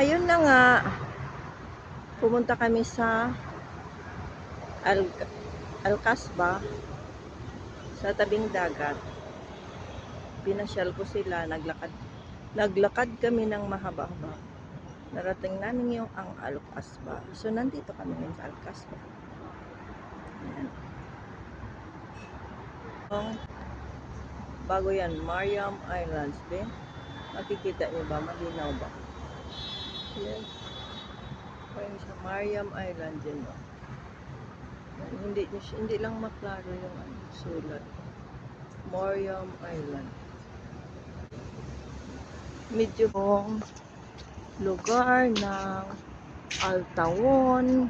Ayun na nga, pumunta kami sa Al-Kasbah sa tabing dagat. Pinasyal ko sila, naglakad kami ng mahaba-haba. Narating namin yung ang Al-Kasbah. So nandito kami ngayon sa Al-Kasbah. Ayan. Bago yan, Mariam Islands din. Makikita niyo ba? Malinaw ba? Yes. Parang sa Mariam Island din. No? Hindi lang maklaro yung sulat. Mariam Island. Medyo pong lugar ng Altawon.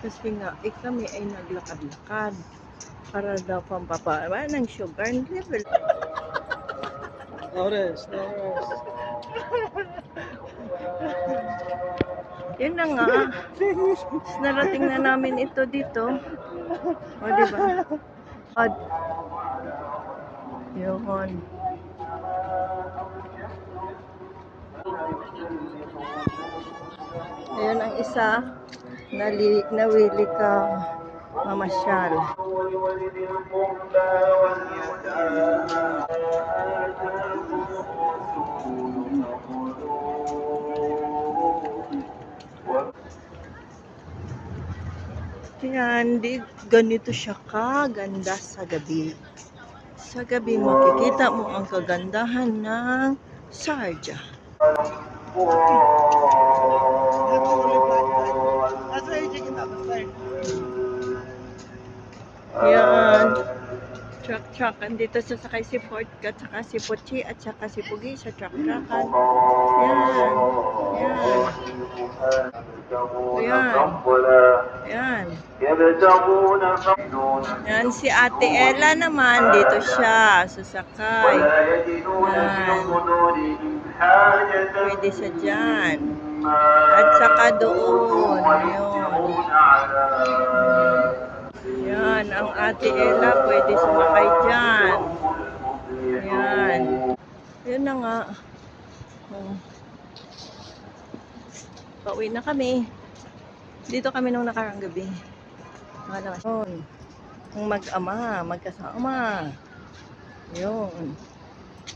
Kasi nga, kami ay naglakad-lakad para daw pampababa ng sugar level. Lawrence. Yun na nga. Narating na namin ito dito. O, diba? Yun. Ayun ang isa. Nawili ka mamasyal. Yan, ganito siya kaganda sa gabi. Sa gabi makikita mo ang kagandahan ng Sharjah. Yan. Truck. Andito sasakay si Ford at saka si Pochi at saka si Pugi sa truck-truckan. Yan si Ate Ella naman, dito siya sasakay. Yan. Pwede siya dyan. At saka doon. Yan, ang Ate Ella pwede sumakay dyan. Yan. Yun na nga. Pauwi na kami. Dito kami nung nakarang gabi. Yun. Ang mag-ama, magkasama. Yun.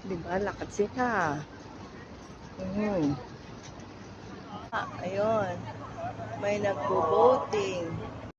Diba, lakad sila. Ayun. May nagbo-boating.